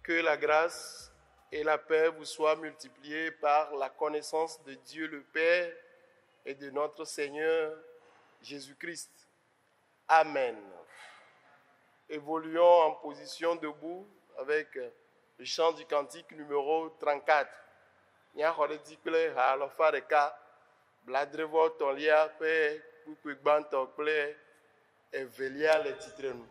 Que la grâce et la paix vous soient multipliées par la connaissance de Dieu le Père et de notre Seigneur Jésus-Christ. Amen. Évoluons en position debout avec le chant du cantique numéro 34. Nyahodikle halofareka bladrevo tolia pe kukwigbanto kle evelia le titrenu.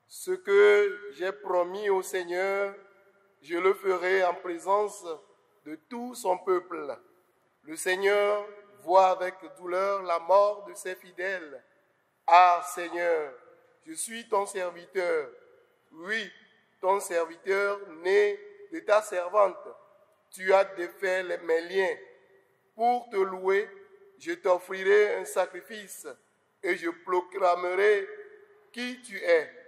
Ce que j'ai promis au Seigneur, je le ferai en présence de tout son peuple. Le Seigneur voit avec douleur la mort de ses fidèles. Ah Seigneur, je suis ton serviteur. Oui, ton serviteur né de ta servante. Tu as défait mes liens. Pour te louer, je t'offrirai un sacrifice et je proclamerai qui tu es.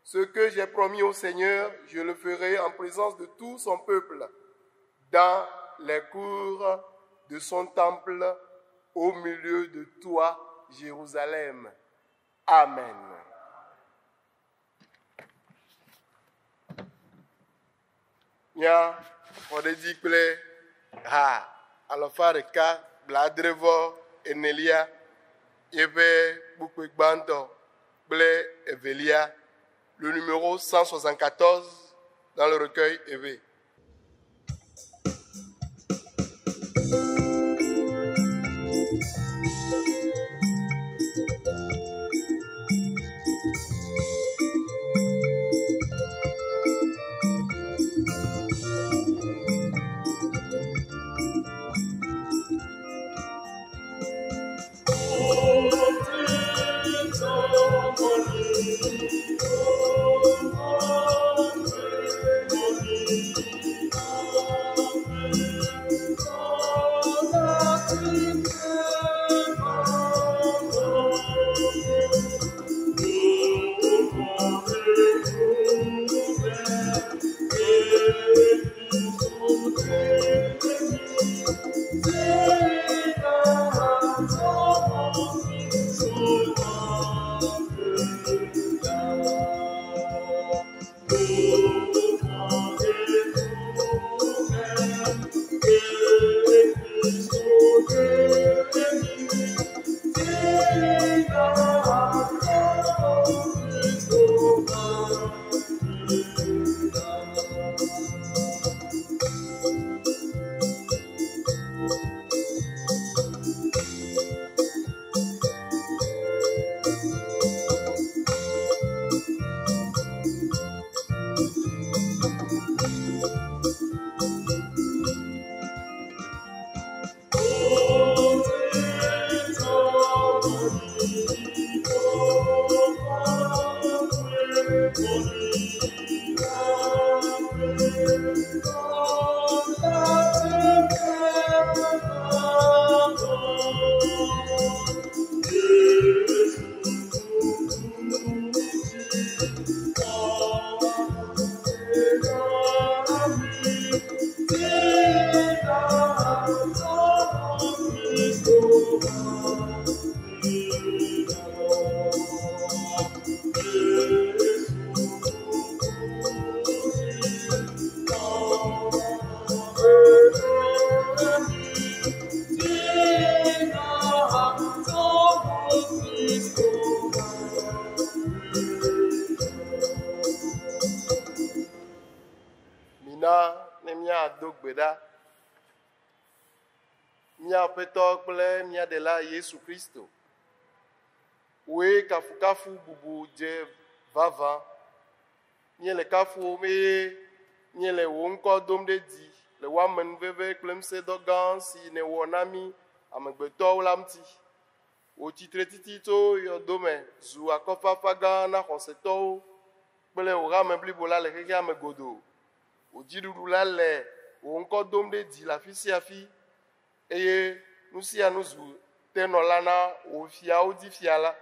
Ce que j'ai promis au Seigneur, je le ferai en présence de tout son peuple, dans les cours de son temple, au milieu de toi, Jérusalem. Amen. Nya, odedikple ha alofareka bladrevo enelia yebe bukwegbando ble evelia. Le numéro 174 dans le recueil EV. Mia petɔ kple mia ɖela Yesu Kristo. Woe kafukafu bubu dze vava. Mie le kafu eye mie le wo ŋkɔ dom ɖe dzi le wo amenuveve kple ŋusẽdɔ gã si nèwɔ na mí amegbetɔwo la ŋuti. Wò tsitre titi tso yɔdome zu akɔfafa gã na xɔsetɔwo kple wò hame blibo la le xexea me godoo. Wò dziɖuɖu la le wò ŋkɔ dom ɖe dzi le afi sia afi. Eye nu sia nu zu tenɔla na wò fiawo dzi fia la.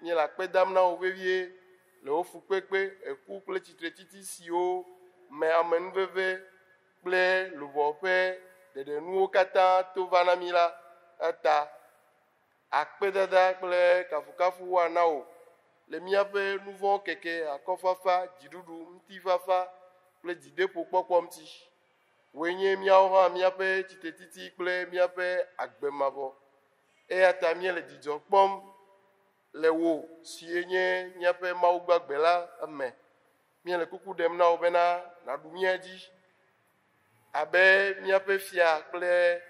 Mie le akpe dam na wo vevie le wo fukpekpe, eku kple tsitre titi siwo me amenuveve kple luʋɔ ƒe ɖeɖenuwo katã to va na mí la, eta akpedada kple kafukafu woana wò le míaƒe nu vɔ̃ keke, akɔfafa, dziɖuɖu, ŋutifafa kple dzideƒo kpɔkpɔ ŋuti. Woe nye míawo hã míaƒe tsitetiti kple míaƒe agbemavɔ. Eya ta mie le dzidzɔ kpɔm le wo sie nye míaƒe Mawu gbagbe la eme. Mie le kuku ɖem na wo bena nàɖu mía dzi abe míaƒe fia kple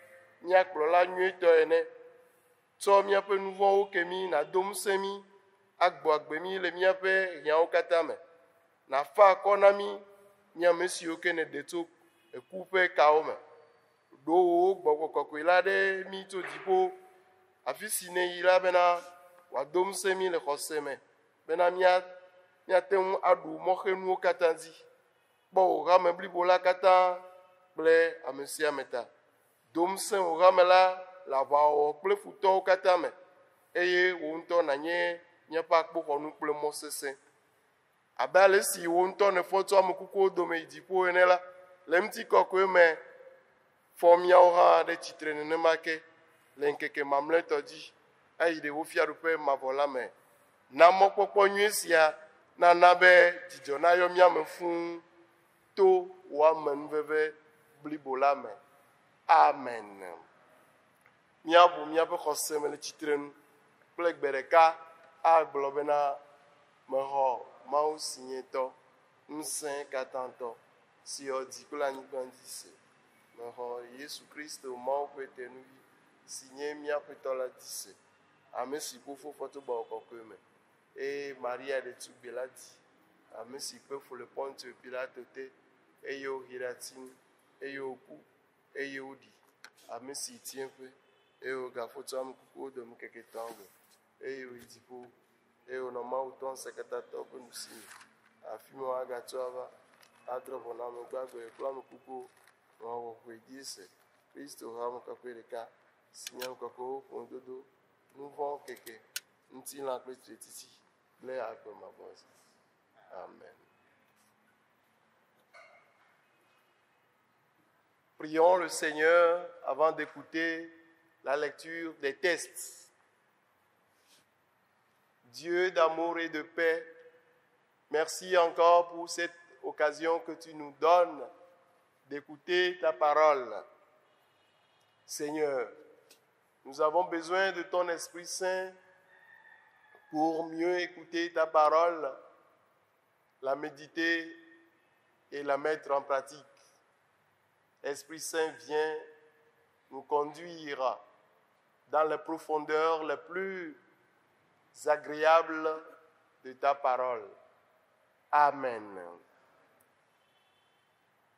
mía kplɔla nyuietɔ ene. Tsɔ míaƒe nu vɔ̃wo ke mí, nàdo ŋusẽ mí, agbɔ agbe mí le míaƒe hiãwo katã me. Nàfa akɔ na mí, mí ame siwo ke nèɖe tso eku ƒe kawo me. Ɖo wò Gbɔgbɔ Kɔkɔe la ɖe mí tso dziƒo afi si nèyi la bena wòado ŋusẽ mí le xɔse me bena míate ŋu aɖu mɔxenuwo katã dzi. Kpɔ wò hame blibo la katã kple ame sia ame ta. Do ŋusẽ wò hame la le aʋawɔwɔ kple futɔwo katã me. Eye wò ŋutɔ nànye míaƒe akpoxɔnu kple mɔ sesẽ. Abe ale si wò ŋutɔ nèfɔ tso ame kukuwo dome yi dziƒo ene la, le ŋutikɔkɔe me fɔ míawo hã ɖe tsitre nenema ke le ŋkeke mamlɛtɔ dzi ayi ɖe wo fiaɖuƒe mavɔ la me. Na mɔkpɔkpɔ nyui sia nana be dzidzɔ nayɔ míame fũu to wò amenuveve blibo la me. Amen. Míaʋu míaƒe xɔse me le tsitrenu kple gbe ɖeka agblɔ bena mexɔ Mawu si nye tɔ, ŋusẽ katãtɔ, si yɔ dzi kple anyigba dzi se. Mexɔ Yesu Kristo Mawu ƒe tenuvi si nye míaƒe tɔ la dzi se. Ame si Fofo fɔ to Gbɔgbɔ Kɔkɔe me. Eye Maria ɖetugbi la di. Ame si kpe fu le Pɔntio Pilato te. Eye wohee ɖe ati ŋu. Eye woku. Eye woɖi. Ame si tie ƒe. Eye wogafɔ tso ame kukuwo dome keke etɔ̃a gbe. Eye woyi dziƒo. Eye wònɔ Mawu tɔ ŋusẽkatãtɔwo ƒe nuɖusime. Afi ma woagatso ava adrɔ̃ ʋɔ na ame gbagbe kple ame kukuwo. Wòawɔ ƒoe die se. Kristo ƒe ame kɔkɔe ɖeka si nye ame kɔkɔewo ƒe ŋudodo, nu vɔ̃wo keke, ŋutilã kple tsiretiti kple agbemavɔ. Amen. Prions le Seigneur avant d'écouter la lecture des textes. Dieu d'amour et de paix, merci encore pour cette occasion que tu nous donnes d'écouter ta parole. Seigneur, nous avons besoin de ton Esprit Saint pour mieux écouter ta parole, la méditer et la mettre en pratique. Esprit Saint, viens nous conduire dans les profondeurs les plus agréables de ta parole. Amen.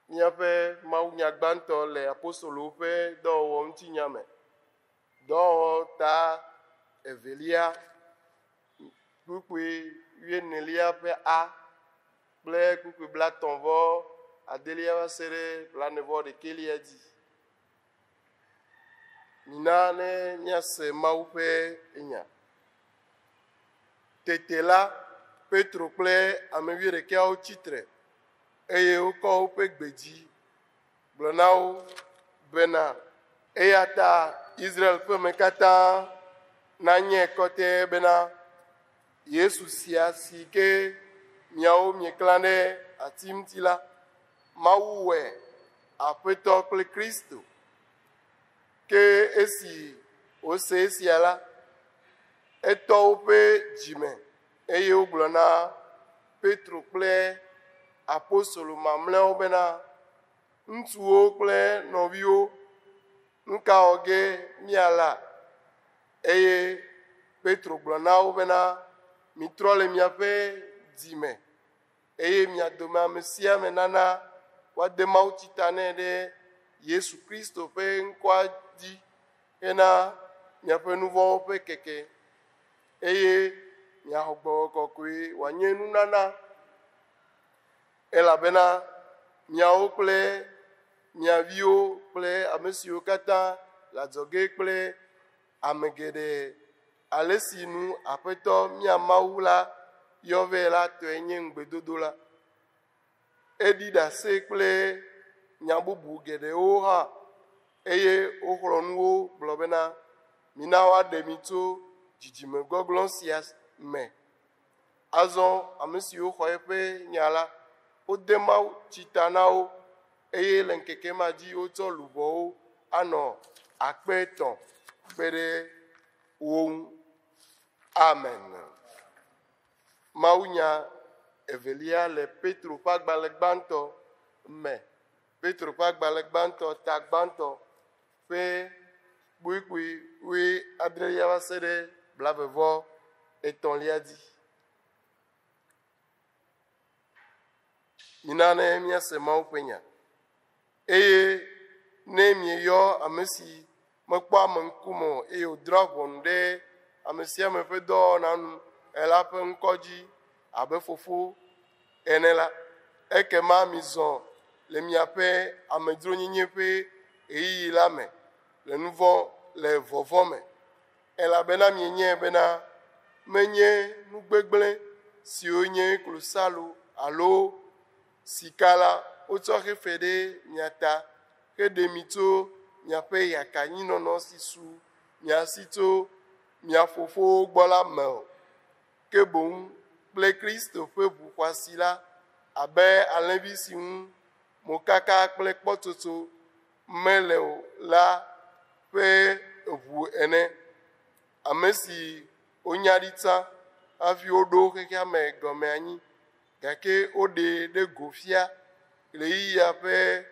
Míaƒe Mawu nyagbãtɔ le apostolowo ƒe dɔwɔwɔ ŋutinya me. Dɔwɔwɔ ta evelia, kpukpui 14 ƒe A kple kpukpui 39 va se ɖe 41 dzi. Mina ne míase Mawu ƒe enya. Tete la, Petro kple ame 11 tsitre eye wokɔ woƒe gbedzi gblɔ na wo bena eyata Israël ƒe me katã nanye kɔtɛ bena Yesu sia si ke miawo mieklã ɖe ati ŋuti la, Mawu wɔe Aƒetɔ kple Kristo. Ke esi wose esia la, etɔ woƒe dzime eye wogblɔ na Petro kple apostolo mamlɛawo bena ŋutsuwo kple nɔviwo, nu ka wɔ ge míala? Eye Petro gblɔ na wo bena mitrɔ le miaƒe dzime eye mia dome ame sia ame nana woade mawutsi ta nɛ ɖe Yesu Kristo ƒe ŋkɔa dzi hena miaƒe nu vɔ̃wo ƒe keke eye miaxɔ Gbɔgbɔ Kɔkɔe wòanye nunana, elabena miawo kple mia viwo kple ame siwo katã le adzɔge kple ame geɖe ale si nu Aƒetɔ mia Mawu la yɔ vɛ la tɔe nye ŋugbedodo la. Eɖi ɖase kple nya bubu geɖewo hã eye woxlɔ nuwo gblɔ bena mina woaɖe mi tso dzidzime gbɔgblɔ sia me. Azɔ ame siwo xɔ eƒe nya la, wode mawutsi ta na wo eye le ŋkeke ma dzi wotsɔ lubɔwo anɔ 3,000 kpe ɖe wo ŋu. Amen. Mawunya evelia le Petro ƒe agbalẽ gbãtɔ me. Petro ƒe agbalẽ gbãtɔ ta gbãtɔ ƒe kpuikpui 17 va se ɖe 23 dzi. Mina ne míase Mawu ƒe nya. Eye ne mieyɔ ame si mekpɔ ame ŋkume o eye wòdrɔ̃ ʋɔnu ɖe ame sia ame ƒe dɔwɔna nu ela ƒe ŋkɔ dzi abe fofo ene la, ekema mizɔ le miaƒe amedzronyenye ƒe ɣeyiɣi la me le nuvɔ le vɔvɔ me, elabena mienye bena menye nugbegblẽ siwo nye klosalo alo sika la wotsɔ xe fe ɖe mia ta heɖe mi tso miaƒe yakanyinɔnɔ si su mia si tso mia fofowo gbɔ la me o, ke boŋ kple Kristo ƒe ʋu xɔasi la abe alẽvi si ŋu mokaka kple kpɔtsotso mele o la ƒe ʋu ene, ame si wonya ɖi tsã hafi woɖo xexea me gɔme anyi, gake woɖe ɖe go fia le ɣeyiɣia ƒe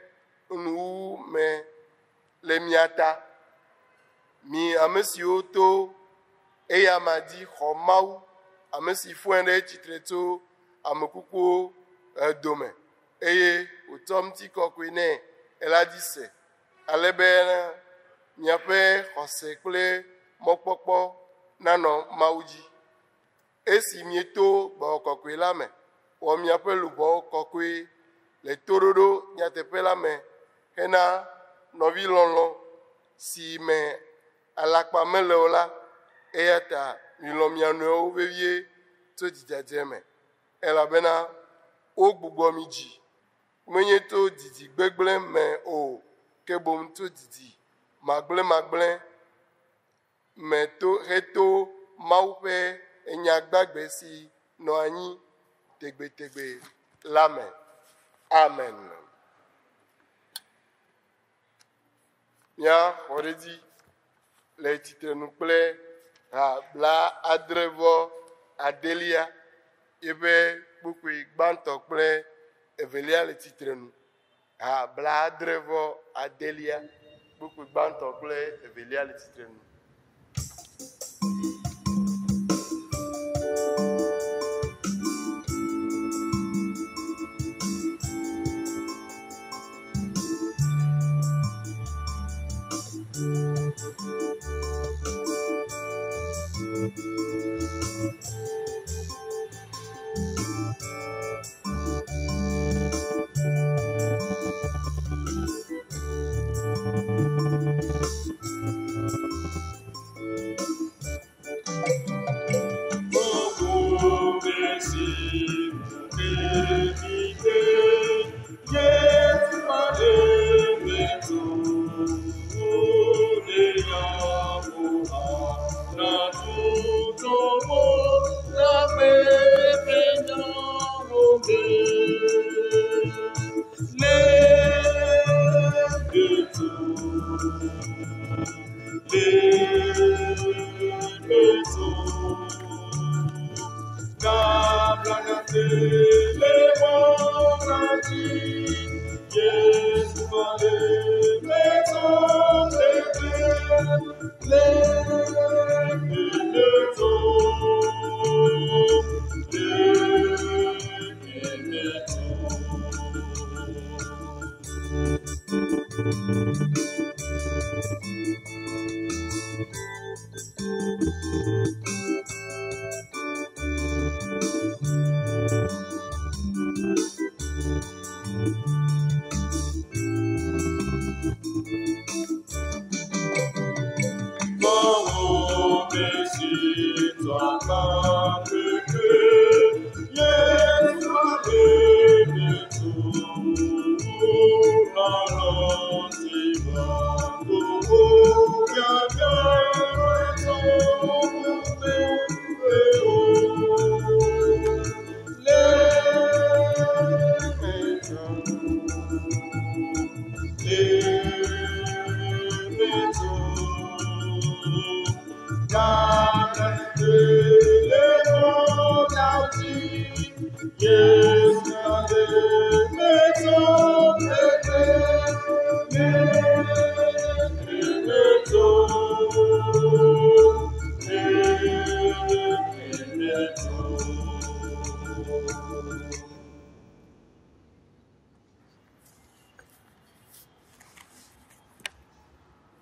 nuwuwu me le mia ta. Mi ame siwo to eya ma dzi xɔ Mawu, ame si fɔe ɖe tsitre tso ame kukuwo dome eye wòtsɔ ŋutikɔkɔe nɛ ela dzi se, ale be miaƒe xɔse kple mɔkpɔkpɔ nanɔ Mawu dzi. Esi mieto Gbɔgbɔ Kɔkɔe la me, wɔ miaƒe luʋɔwo kɔkɔe le toɖoɖo nyateƒe la me hena nɔvi lɔlɔ̃ si me alakpa mele o la, eya ta milɔ̃ mia nɔewo vevie tso dzidzadze me, elabena wogbugbɔ mi dzi, menye to didi gbegblẽ me o, ke boŋ to didi magblẽmagblẽ me heto Mawu ƒe enya gbagbe si nɔ anyi tegbetegbe la me. Amen. Mia xɔ ɖe dzi le tsitrenu kple ha 79 ebe kpukpui gbãtɔ kple evelia le tsitrenu. Ha 79 kpukpui gbãtɔ kple evelia le tsitrenu.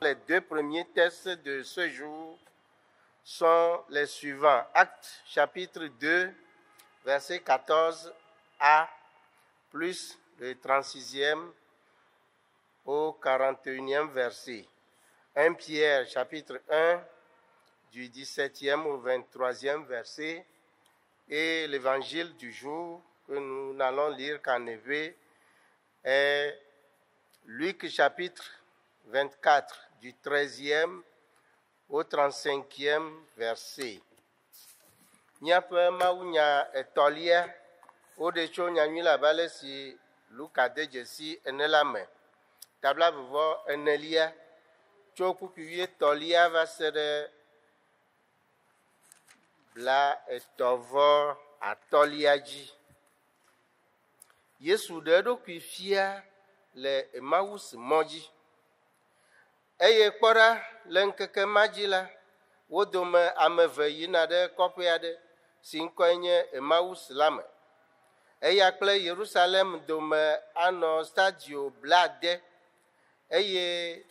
Les deux premiers textes de ce jour sont les suivants. Actes chapitre 2, verset 14a, plus le 36e au 41e verset. 1 Pierre chapitre 1, du 17e au 23e verset. Et l'évangile du jour que nous n'allons lire qu'en hébreu est Luc chapitre 24, du 13e au 35e verset. Miaƒe mawunya etolia wode tso nyanyui la bale si Luka de dzesi ene la me. Tabla vovɔ enelia tso kpukuvi etolia va se ɖe bla etɔvɔ atɔlia dzi. Yesu ɖe eɖokui fia le Emmaus mɔ dzi. Eye kpɔ ɖa le ŋkeke ma dzi la, wo dome ame eve yina ɖe kɔƒe aɖe si ŋkɔe nye Emmaus la me. Eya kple Yerusalem dome anɔ stadio blade eye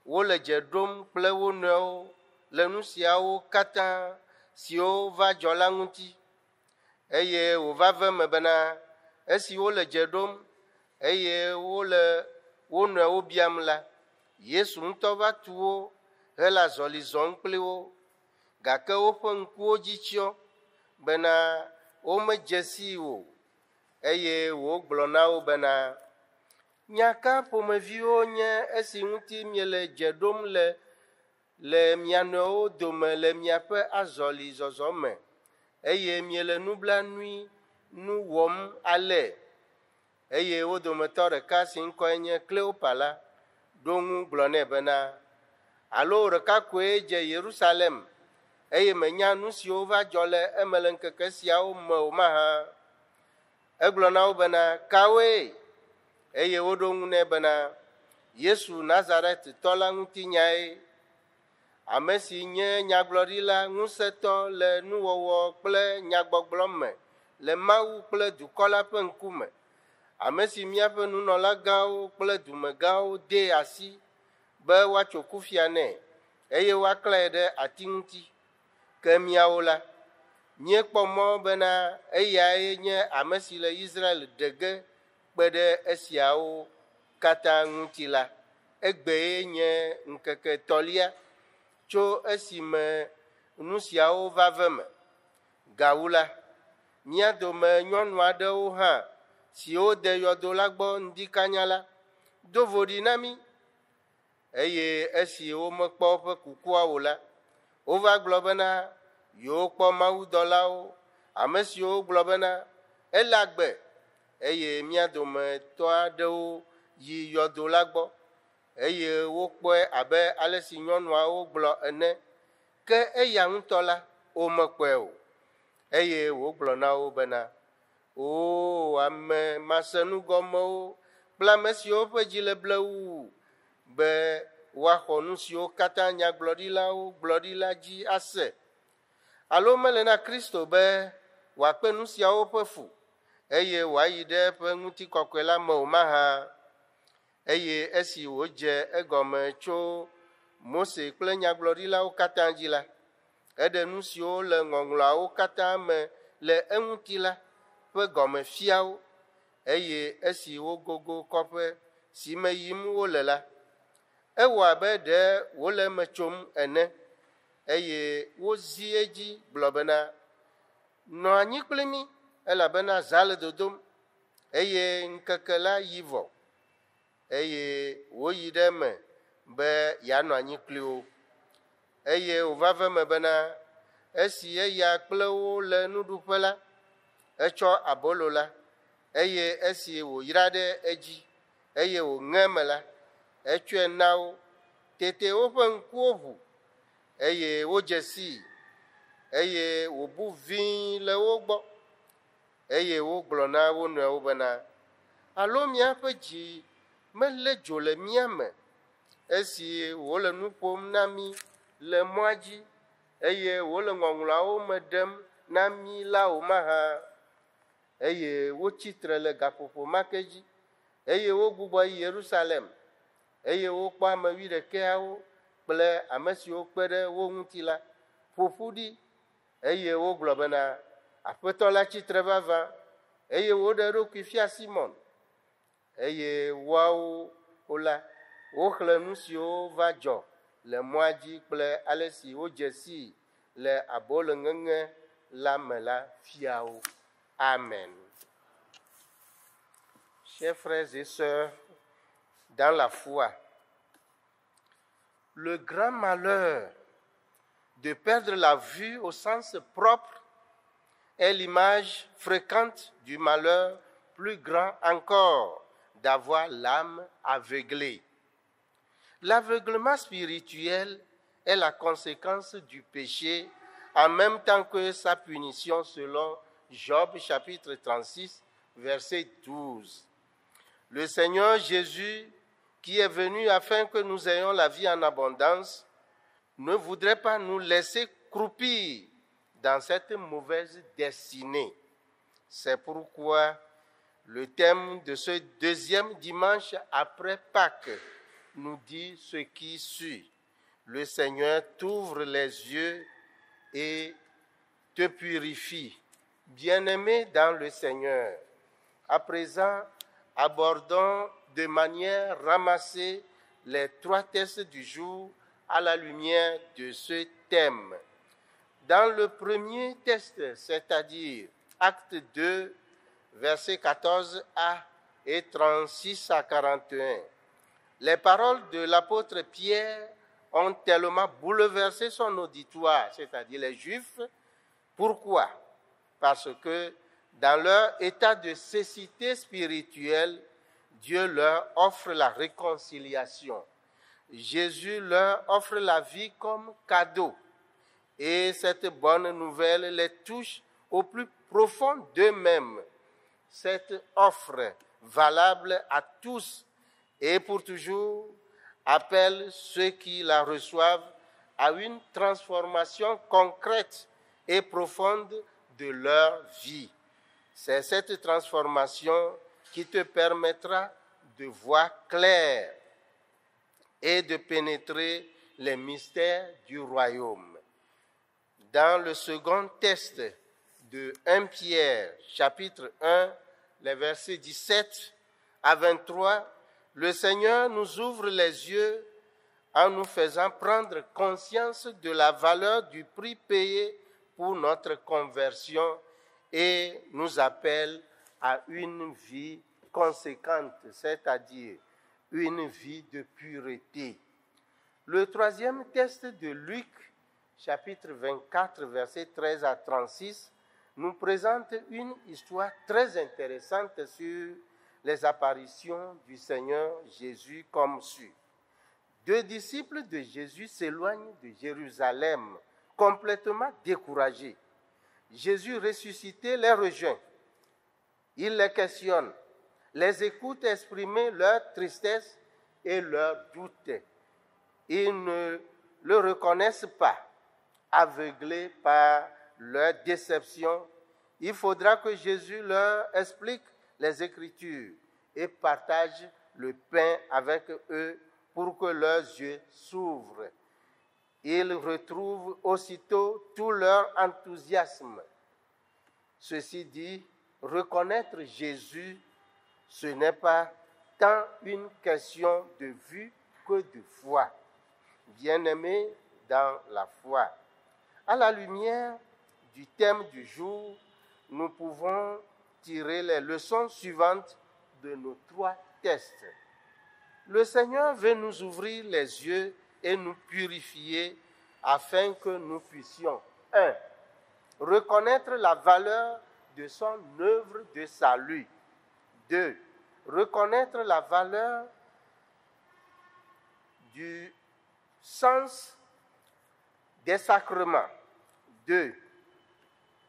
wole dze ɖom kple wo nɔewo le nu siawo katã siwo va dzɔ la ŋuti. Eye wòva ve me bena esi wole dze ɖom eye wole wo nɔewo biam la, Yesu ŋutɔ va tu wo hele azɔli zɔm kpli wo, gake woƒe ŋkuwo dzi tsyɔ bena womedze sii o, eye wògblɔ na wo bena, nya ka ƒomeviwo nye esi ŋuti miele dze ɖom le mia nɔewo dome le miaƒe azɔli zɔzɔ me, eye miele nublanui nu wɔm ale. Eye wo dometɔ ɖeka si ŋkɔe nye Kleopa la ɖo ŋu gblɔ nɛ bena, alo ɖeka koe dze Yerusalem eye menya nu siwo va dzɔ le eme le ŋkeke siawo me o mahã? Egblɔ na wo bena, kawoe? Eye woɖo ŋu nɛ bena, Yesu Nazaretitɔ la ŋutinyae, ame si nye nyagblɔɖila ŋusẽtɔ le nuwɔwɔ kple nyagbɔgblɔ me le Mawu kple dukɔ la ƒe ŋkume, ame si míaƒe nunɔlagãwo kple dumegãwo de asi be woatso kufia nɛ, eye woaklãe ɖe ati ŋuti. Ke míawo la, míekpɔ mɔ bena eyae nye ame si le Israel ɖe ge kpe ɖe esiawo katã ŋuti la. Egbee nye ŋkeke etɔlia tso esime nu siawo va ve me. Gawu la, mía dome nyɔnu aɖewo hã siwo de yɔdo la gbɔ ŋdi kanya la, do voɖi na mí, eye esi womekpɔ woƒe kukua o la, wova gblɔ bena yewokpɔ mawudɔlawo, ame siwo gblɔ bena ele agbe, eye mía dometɔ aɖewo yi yɔdo la gbɔ, eye wokpɔe abe ale si nyɔnuawo gblɔ ene, ke eya ŋutɔ la, womekpɔe o. Eye wògblɔ na wo bena, o ame masenugɔmewo kple ame siwo ƒe dzi le blewu be woaxɔ nu siwo katã nyagblɔɖilawo gblɔ ɖi la dzi ase. Alo mele na Kristo be wòakpe nu siawo ƒe fu eye wòayi ɖe eƒe ŋutikɔkɔe la me o mahã? Eye esi wòdze egɔme tso Mose kple nyagblɔɖilawo katã dzi la, eɖe nu siwo le ŋɔŋlɔawo katã me le eŋuti la ƒe gɔme fiawo, eye esi wogogo kɔƒe si me yim wole la, ewɔ abe ɖe wole eme tsom ene, eye wozi edzi gblɔ bena, nɔ anyi kpli mí elabena zã le dodom, eye ŋkeke la yi vɔ, eye woyi ɖe eme be yeanɔ anyi kpli wo. Eye wòva ve me bena esi eya kple wo le nuɖuƒe la, etsɔ abolo la, eye esi wòyra ɖe edzi, eye wòŋe eme la, etsɔe na wo. Tete woƒe ŋkuwo ʋu, eye wodze sii, eye wòbu ʋĩi le wo gbɔ, eye wogblɔ na wo nɔewo bena, alo míaƒe dzi melé dzo le mía me esi wòle nu ƒom na mí le mɔa dzi, eye wòle ŋɔŋlɔawo me ɖem na mí la o mahã? Eye wotsi tre le gaƒoƒo ma ke dzi, eye wogbugbɔ yi Yerusalem, eye wokpɔ ame 11 kple ame siwo kpe ɖe wo ŋuti la ƒo ƒu ɖi, eye wogblɔ bena, Aƒetɔ la tsitre vavã, eye woɖe eɖokui fia Simon. Eye woawo la, woxlẽ nu siwo va dzɔ le mɔa dzi kple ale si wodze sii le aboloŋeŋe la me la fiawo. Amen. Chers frères et sœurs, dans la foi, le grand malheur de perdre la vue au sens propre est l'image fréquente du malheur plus grand encore d'avoir l'âme aveuglée. L'aveuglement spirituel est la conséquence du péché en même temps que sa punition selon Job chapitre 36, verset 12. Le Seigneur Jésus, qui est venu afin que nous ayons la vie en abondance, ne voudrait pas nous laisser croupir dans cette mauvaise destinée. C'est pourquoi le thème de ce deuxième dimanche après Pâques nous dit ce qui suit. Le Seigneur t'ouvre les yeux et te purifie. Bien-aimés dans le Seigneur, à présent, abordons de manière ramassée les 3 textes du jour à la lumière de ce thème. Dans le premier texte, c'est-à-dire Acte 2, versets 14a et 36 à 41, les paroles de l'apôtre Pierre ont tellement bouleversé son auditoire, c'est-à-dire les Juifs. Pourquoi? Parce que dans leur état de cécité spirituelle, Dieu leur offre la réconciliation. Jésus leur offre la vie comme cadeau. Et cette bonne nouvelle les touche au plus profond d'eux-mêmes. Cette offre, valable à tous et pour toujours, appelle ceux qui la reçoivent à une transformation concrète et profonde de leur vie. C'est cette transformation qui te permettra de voir clair et de pénétrer les mystères du royaume. Dans le second texte de 1 Pierre, chapitre 1, les versets 17 à 23, le Seigneur nous ouvre les yeux en nous faisant prendre conscience de la valeur du prix payé pour notre conversion et nous appelle à une vie conséquente, c'est-à-dire une vie de pureté. Le troisième texte de Luc, chapitre 24, versets 13 à 36, nous présente une histoire très intéressante sur les apparitions du Seigneur Jésus comme suit. 2 disciples de Jésus s'éloignent de Jérusalem, complètement découragés. Jésus ressuscité les rejoint. Il les questionne, les écoute exprimer leur tristesse et leurs doutes. Ils ne le reconnaissent pas, aveuglés par leur déception. Il faudra que Jésus leur explique les Écritures et partage le pain avec eux pour que leurs yeux s'ouvrent. Ils retrouvent aussitôt tout leur enthousiasme. Ceci dit, reconnaître Jésus, ce n'est pas tant une question de vue que de foi. Bien-aimés dans la foi, à la lumière du thème du jour, nous pouvons tirer les leçons suivantes de nos 3 tests. Le Seigneur veut nous ouvrir les yeux et nous purifier afin que nous puissions 1. Reconnaître la valeur de son œuvre de salut. 2. Reconnaître la valeur du sens des sacrements. 2.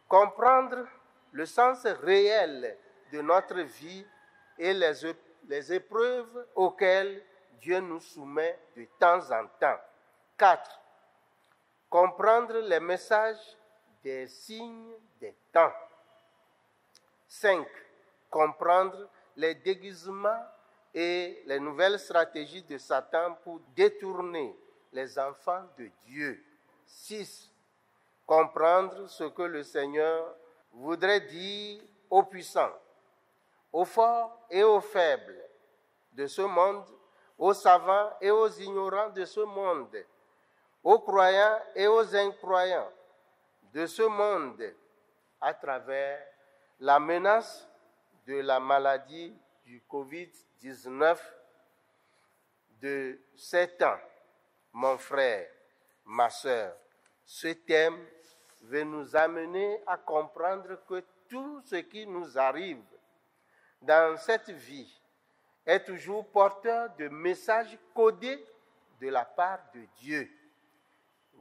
Comprendre le sens réel de notre vie et les épreuves auxquelles Dieu nous soumet de temps en temps. 4. Comprendre les messages des signes des temps. 5. Comprendre les déguisements et les nouvelles stratégies de Satan pour détourner les enfants de Dieu. 6. Comprendre ce que le Seigneur voudrait dire aux puissants, aux forts et aux faibles de ce monde, aux savants et aux ignorants de ce monde, aux croyants et aux incroyants de ce monde, à travers la menace de la maladie du Covid-19 de 7 ans. Mon frère, ma sœur, ce thème veut nous amener à comprendre que tout ce qui nous arrive dans cette vie est toujours porteur de messages codés de la part de Dieu.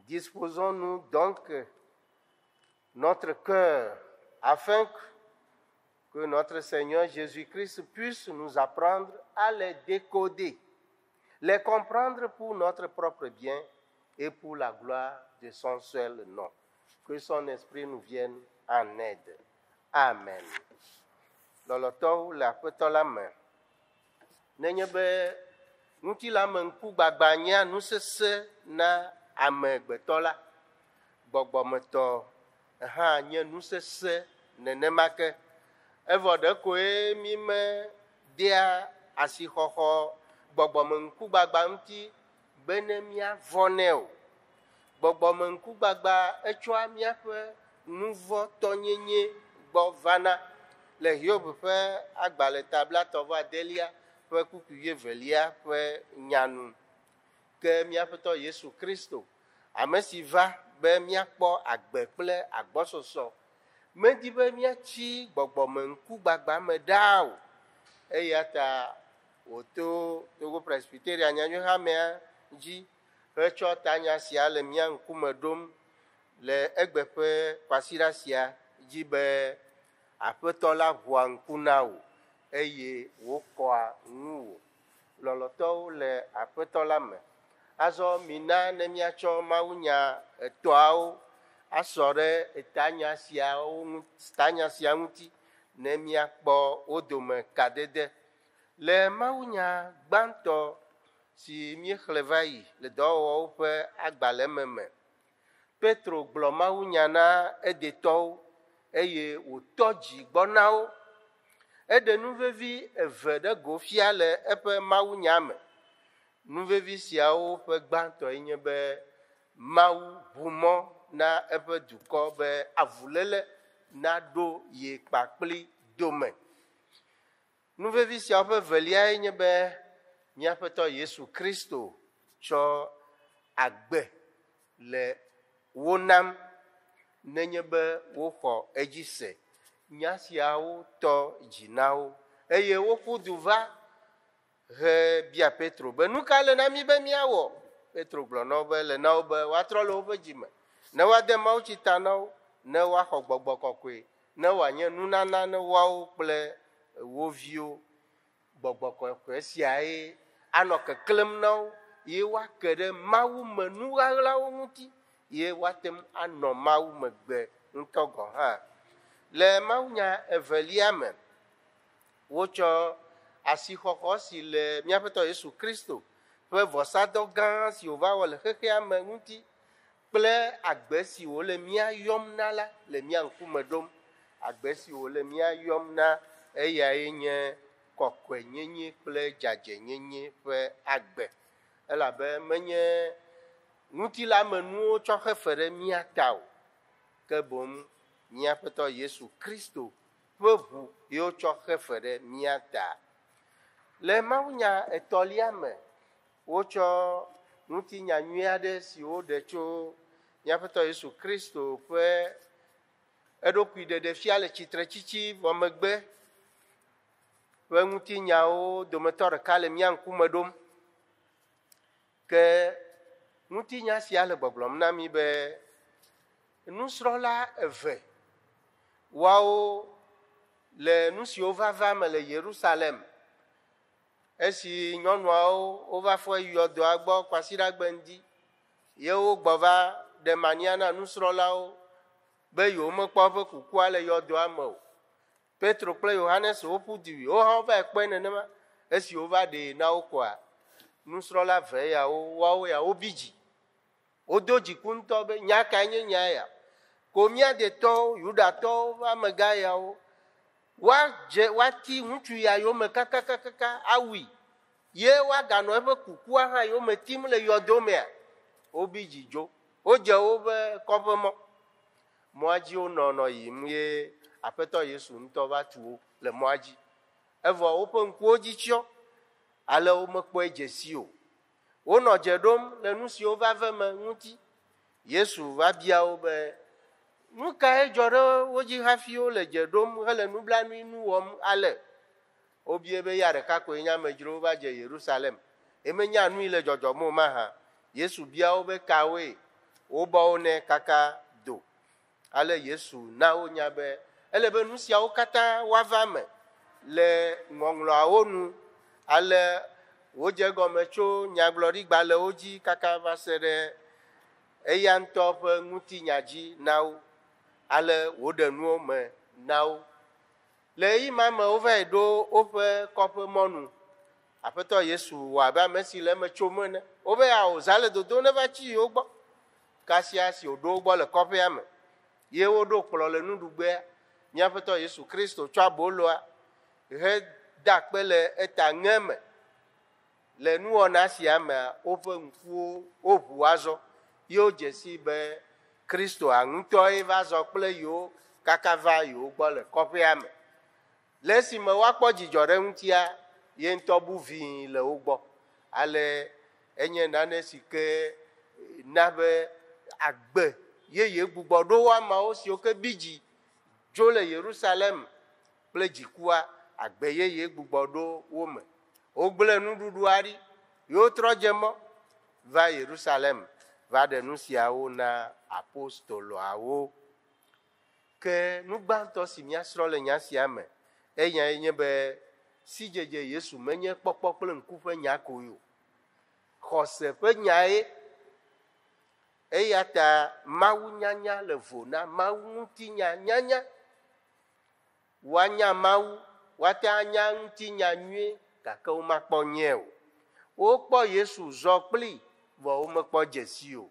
Disposons-nous donc notre cœur afin que notre Seigneur Jésus-Christ puisse nous apprendre à les décoder, les comprendre pour notre propre bien et pour la gloire de son seul nom. Que son esprit nous vienne en aide. Amen. Lɔlɔtɔwo le Aƒetɔ la me. Nenye be ŋutilã me ŋkugbagba nye nu sesẽ na amegbetɔ la, gbɔgbɔmetɔ hã nye nu sesẽ nenema ke. Evɔ ɖekoe mi me dea asixɔxɔ gbɔgbɔme ŋkugbagba ŋuti be ne míavɔ nɛ o. Gbɔgbɔme ŋkugbagba etsɔa míaƒe nuvɔ tɔnyenye gbɔ vana le Hiob ƒe agbalẽ tablatɔ 8 ƒe kuku 9 ƒe nyanu. Ke míaƒetɔ Yesu Kristo, ame si va be míakpɔ agbe kple agbɔsɔsɔ, medi be míatsi gbɔgbɔme ŋkugbagba me ɖaa o. Eya ta wòto Togo Presbyteria nyanyuihamea dzi hetsɔ tanya sia le mía ŋkume ɖom le egbe ƒe kpasiɖa sia dzi be Aƒetɔ la ʋua ŋku na wò eye wòkɔa ŋuwò. Lɔlɔtɔwo le Aƒetɔ la me. Azɔ mina ne míatsɔ mawunya etɔawo asɔ ɖe tanya sia ŋuti ne míakpɔ wo dome kadede. Le mawunya gbãtɔ si míexlẽ va yi le dɔwɔwɔwo ƒe agbalẽ me, Petro gblɔ mawunya na edetɔwo eye wòtɔ dzi gbɔ na wo. Eɖe nuvevi 2 ɖe go fia le eƒe mawunya me. Nuvevi siawo ƒe gbãtɔe nye be Mawu ʋu mɔ na eƒe dukɔ be avuléle naɖo ye kpakpli dome. Nuvevi siawo ƒe veliae nye be míaƒetɔ Yesu Kristo tsɔ agbe le wo nam nenye be woxɔ edzi se. Nya siawo tɔ dzi na wo eye woƒu du va he bia Petro be nu ka le na mí be míawɔ. Petro gblɔ na wo be le na wo be woatrɔ le woƒe dzime, ne woade mawutsi ta na wo, ne woaxɔ gbɔgbɔ kɔkɔe, ne wòanye nunana ne woawo kple wo viwo. Gbɔgbɔ kɔkɔe siae anɔ keklem na wo ye woake ɖe Mawu me nu ɣaɣlawo ŋuti ye woatem anɔ Mawu megbe ŋutɔ gɔ hã. Le mawunya evelia me, wotsɔ asixɔxɔ si le míaƒe Tɔ Yesu Kristo ƒe vɔsadɔ gã si wòva wɔ le xexea me ŋuti kple agbe si wòle mía yɔm na la le mía ŋkume ɖom. Agbe si wòle mía yɔm na eyae nye kɔkɔenyenye kple dzadzenyenye ƒe agbe. Elabe menye ŋutilã me nuwo tsɔ xefe ɖe mía ta o, ke boŋ míaƒe Tɔ Yesu Kristo ƒe ʋu ye wotsɔ xefe ɖe mía ta. Le mawunya etɔ̃lia me, wotsɔ ŋutinya nyui aɖe si woɖe tso míaƒe Tɔ Yesu Kristo ƒe eɖokui ɖeɖefia le tsitretsitsi vɔ megbe ƒe ŋutinyawo dometɔ ɖeka le mía ŋkume ɖom. Ke ŋutinya sia le gbɔgblɔm na mi be nusrɔ̃la eve woawo le nu siwo vava me le Yerusalem esi nyɔnuawo wova fɔ yi yɔdoa gbɔ kpasiɖagbe ŋdi ye wogbɔ va ɖe mania na nusrɔ̃lawo be yewomekpɔ eƒe kukua le yɔdoa me o. Petro kple Yohanes woƒu du wo hã wova kpɔe nenema. Esi wova ɖee na wo koa, nusrɔ̃la ve yawo woawo ya wobi dzi. Wodo dziku ŋutɔ be nya kae nye nya ya. Ko mía detɔwo, Yudatɔwo ƒe amegã yawo woati ŋutsu ya yome kakakaka awui ye woaganɔ eƒe kukua hã yome tim le yɔdo mea. Wobi dzi dzo. Wodze woƒe kɔƒe mɔ. Mɔa dzi wonɔ yim ye Aƒetɔ Yesu ŋutɔ va tu wo le mɔa dzi. Evɔ woƒe ŋkuwo dzi tsyɔ, ale womekpɔe dze si o. Wonɔ dze ɖom le nu siwo va ve me ŋuti. Yesu va bia wo be nu kae dzɔ ɖe wo dzi hafi wole dze ɖom hele nublanui nu wɔm ale. Wobie be ya ɖeka koe nye amedzrowo va dze Yerusalem. Emenya nui le dzɔdzɔm o mahã. Yesu bia wo be kawoe. Wobɔ wo nɛ kaka do. Ale Yesu na wo nya be ele be nu siawo katã woava me le ŋɔŋlɔawo nu. Ale wodze gɔme tso nyagblɔɖigbalewo dzi kaka va se ɖe eya ŋutɔ ƒe ŋutinya dzi na wo. Ale woɖe nuwo me na wo. Le ɣeyiɣi ma me wova yi ɖo woƒe kɔƒe mɔnu. Aƒetɔ Yesu wɔ abe ame si le eme tsom ene. Wobe awɔ zã le dodo neva tsi yewo gbɔ. Kasia si wòɖo wo gbɔ le kɔƒea me, ye woɖo kplɔ̃ le nuɖugbea. Míaƒe Tɔ Yesu Kristo tsɔ aboloa heda kpe le eta ŋe me. Le nuwɔna sia mea, woƒe ŋkuwo woʋu azɔ ye wodze si be Kristoa ŋutɔe va zɔ kple yewo kaka va yewo gbɔ le kɔƒea me. Le esime woakpɔ dzidzɔ ɖe ŋutia, ye ŋutɔ bu vĩi le wo gbɔ. Ale enye nane si ke na be agbe yeye gbugbɔ ɖo wo ameawo siwo ke bi dzi dzo le Yerusalem kple dzikua, agbe yeye gbugbɔ ɖo wo me. Wogblẽ nuɖuɖua ɖi, yewotrɔ dze mɔ va Yerusalem va ɖe nu siawo na apostoloawo. Ke nugbãtɔ si míasrɔ̃ le nya sia me, enyae nye be sidzedze Yesu menye kpɔkpɔ kple ŋku ƒe nya koe o. Xɔse ƒe nyae. Eya ta Mawu nyanya le vo na Mawu ŋutinya nyanya. Woanya Mawu, woate anya ŋutinya nyuie, gake womakpɔ nyuie o. Wokpɔ Yesu zɔ kpli, vɔ womekpɔ dze si o.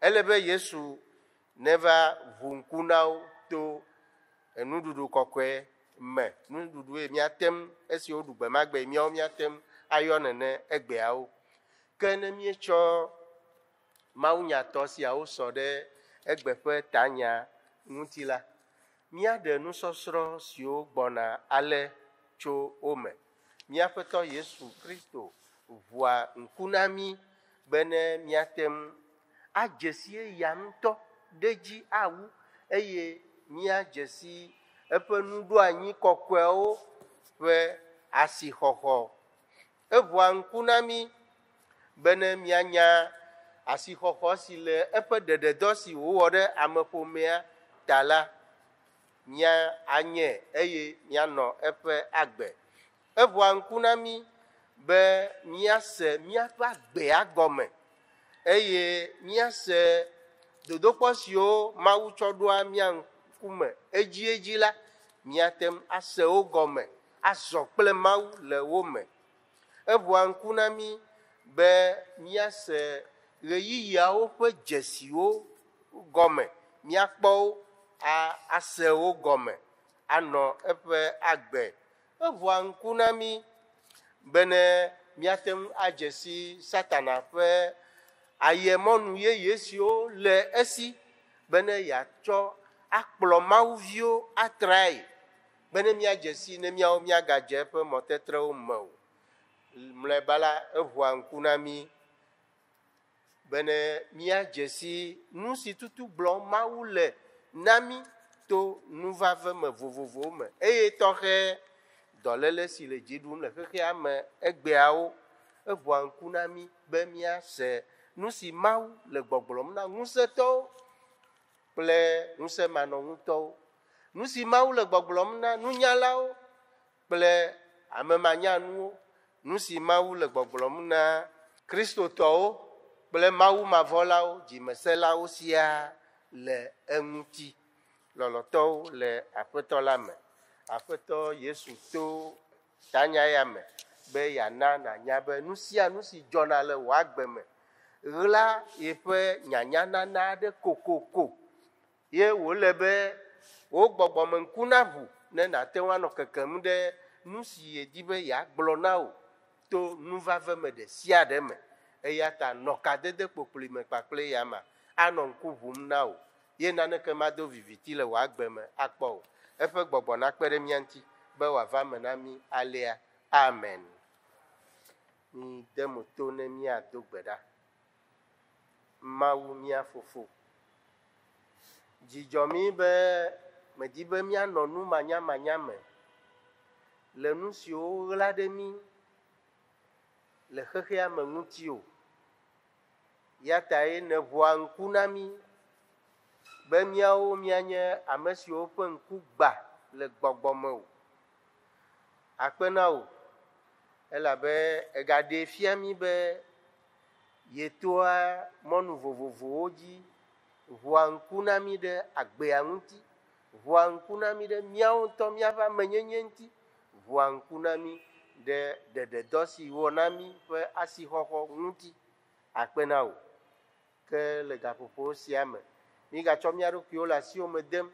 Ele be Yesu neva ʋu ŋku na wo to enuɖuɖu kɔkɔe me. Nuɖuɖu ye míatem esi woɖu gbe ma gbe míawo míatem ayɔ nene egbeawo. Ke ne míetsɔ mawunyatɔ siawo sɔ ɖe egbe ƒe tanya ŋuti la, míaɖe nusɔsrɔ̃ siwo gbɔna ale tso wo me. Míaƒe Tɔ Yesu Kristo ʋua ŋku na mí bene míatem adze si eya ŋutɔ ɖe dzi awu eye míadze si eƒe nuɖoanyi kɔkɔewo ƒe asixɔxɔ. Eʋua ŋku na mí bene míanya asixɔxɔ si le eƒe ɖeɖedɔ si wòwɔ ɖe ameƒomea ta la, mía anye eye míanɔ eƒe agbe. Eʋua ŋku na mí be míase míaƒe agbea gɔme eye míase dodokpɔ siwo Mawu tsɔ ɖoa mía ŋkume edzi la míatem ase wo gɔme azɔ kple Mawu le wo me. Eʋua ŋku na mí be míase ɣeyiɣiawo ƒe dzesiwo gɔme, míakpɔ wo ase wo gɔme anɔ eƒe agbe. Eʋua ŋku na mí bene míate ŋu adze si Satana ƒe ayemɔnu yeye siwo le esi bene yeatsɔ akplɔ Mawuviwo atrae bene míadze si ne míawo míagadze eƒe mɔtetrewo me o. Mlɔeba la, eʋua ŋku na mí bene míadze si nu si tutu gblɔm Mawu le na mí to nuvave me vovovowo me eye tɔxɛ dɔléle si le dzi ɖum le xexea me egbeawo. Eʋua ŋku na mí be míase nu si Mawu le gbɔgblɔm na ŋusẽtɔwo kple ŋusẽmanɔŋutɔwo, nu si Mawu le gbɔgblɔm na nunyalawo kple amemanyanuwo, nu si Mawu le gbɔgblɔm na kristotɔwo kple Mawu mavɔlawo, dzimeselawo siaa le eŋuti. Lɔlɔtɔwo le Aƒetɔ la me. Aƒetɔ Yesu to tanya ya me be yana nanya be nu sia nu si dzɔna le wò agbe me ɣla yeƒe nyanyanana aɖe kokoko ye wòle be wò gbɔgbɔme ŋku naʋu ne nàte ŋu anɔ kekem ɖe nu si yedi be yeagblɔ na wò to nuvave me ɖe sia ɖe me. Eya ta nɔ kadede kpokpli me kpakple ya ma anɔ ŋku ʋum na wò ye naneke mado viviti le wò agbe me akpɔ o. Eƒe gbɔgbɔ nakpe ɖe mía ŋuti be wòava me na mí alea. Amen. Mi de mo to ne míado gbe ɖa. Mawu mía Fofo, dzidzɔ mi be medi be míanɔ nu manyamanya me le nu siwo ɣla ɖe mí le xexea me ŋuti o. Ya ta ye neʋua ŋku na mí be míawo míanye ame siwo ƒe ŋku gba le gbɔgbɔ me o. Akpe na wò elabe egaɖe fia mí be yetoa mɔnu vovovowo dzi. Ʋua ŋku na mí ɖe agbea ŋuti. Ʋua ŋku na mí ɖe míawo ŋutɔ míaƒe amenyenye ŋuti. Ʋua ŋku na mí ɖe ɖeɖedɔ si wɔ na mí ƒe asixɔxɔ ŋuti. Akpe na wò. Ke le gaƒoƒo sia me, mígatsɔ mía ɖokuiwo le asiwo me dem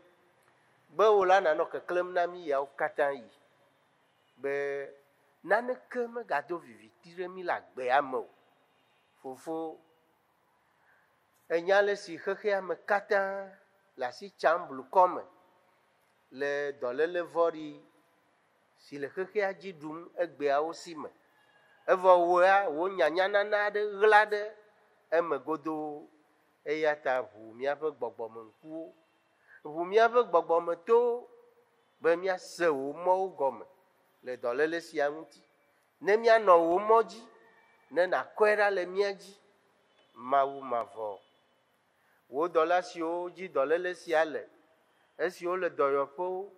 be wò la nanɔ keklẽm na mí yawo katã yi. Be naneke megado viviti ɖe mí le agbea me o. Fofo, enya le si xexea me katã le asi tsam blukɔ me le dɔléle vɔ̃ɖi si le xexea dzi ɖum egbeawo si me. Evɔ wòa wò nyanyanana aɖe ɣla ɖe eme godoo. Eya ta ʋu míaƒe gbɔgbɔme ŋkuwo, ʋu míaƒe gbɔgbɔme towo be míase wò mɔwo gɔme le dɔléle sia ŋuti. Ne míanɔ wò mɔ dzi, ne nàkɔe ɖa le mía dzi. Mawu mavɔ, wò dɔla siwo dzi dɔléle sia le, esiwo le dɔyɔƒewo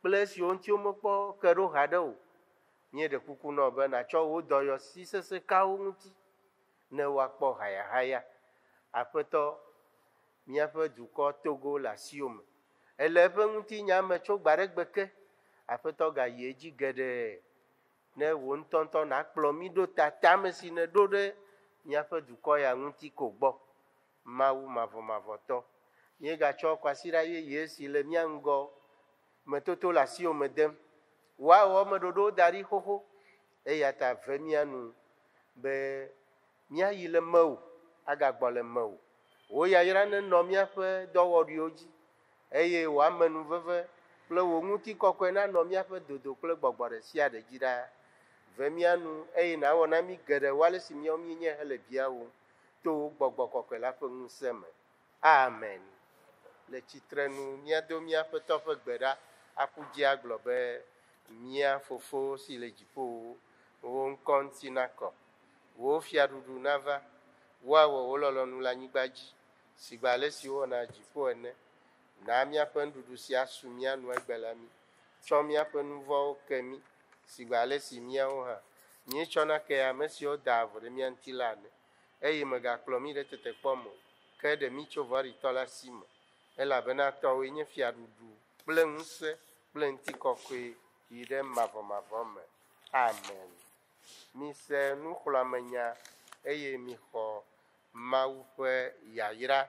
kple esiwo ŋuti womekpɔ ke ɖo haɖe o, míeɖe kuku nɔ be nàtsɔ wò dɔyɔsi sesẽkawo ŋuti ne woakpɔ hayahaya. Aƒetɔ, míaƒe dukɔ Togo le asiwo me. Ele eƒe ŋutinya me tso gba ɖe gbe ke. Aƒetɔ gayi edzi geɖe ne wò ŋutɔŋutɔ nakplɔ mí ɖo tatame si neɖo ɖe míaƒe dukɔ ya ŋuti ko gbɔ. Mawu mavɔmavɔtɔ, míegatsɔ kɔasiɖa yeye si le mía ŋgɔ metoto le asiwo me dem. Woawɔ meɖoɖowo da ɖi xoxo. Eya ta ve mía nu be míayi le mewò agagbɔ le mewò. Wò yayra nenɔ míaƒe dɔwɔɖiwo dzi eye wò amenuveve kple wò ŋutikɔkɔe nanɔ míaƒe dodo kple gbɔgbɔ ɖe sia ɖe dzi ɖaa. Ve mía nu eye nàwɔ na mí geɖe wale si míawo míenye hele bia wò to wò gbɔgbɔ kɔkɔe la ƒe ŋusẽ me. Amen. Le tsitrenu míado míaƒe tɔ ƒe gbe ɖa aƒu dzi agblɔ be mía Fofo si le dziƒo, wò ŋkɔ ŋuti nakɔ, wò fiaɖuɖu nava, woawɔ wò lɔlɔ̃nu le anyigba dzi si gbe ale si wowɔna dziƒo ene. Na míaƒe nuɖuɖu si asu mía nu egbe la mí. Tsɔ míaƒe nu vɔ̃wo ke mí si gbe ale si míawo hã míetsɔna ke ame siwo da avɔ ɖe mía ŋuti la ne eye megakplɔ mí ɖe tetekpɔ me ke ɖe mí tso vɔɖitɔ la si me elabena tɔwoe nye fiaɖuɖu kple ŋusẽ kple ŋutikɔkɔe yi ɖe mavɔmavɔ me. Amen. Mise nuxlɔamenya eye mixɔ Mawu ƒe yayra.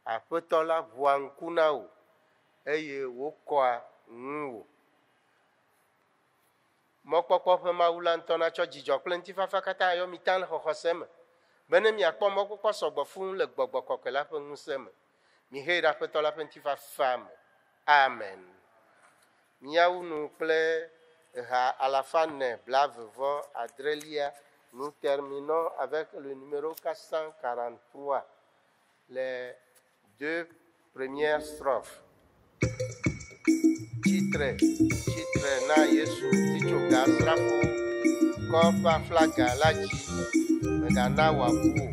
Aƒetɔ la ʋua ŋku na wò eye wòkɔa ŋuwò. Mɔkpɔkpɔ ƒe Mawu la ŋutɔ natsɔ dzidzɔ kple ŋutifafa katã yɔ mi ta le xɔxɔse me be ne miakpɔ mɔkpɔkpɔ sɔgbɔ fũu le gbɔgbɔ kɔkɔe la ƒe ŋusẽ me. Mihee ɖe Aƒetɔ la ƒe ŋutifafa me. Amen. Míawu nu kple ha 427. Nous terminons avec le numéro 443, les 2 premières strophes. Titre na Yesu tichoka srapo kopa flaga laji megana wabu.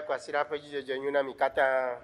Kwasira pe dzidzedze nyu na mi katã.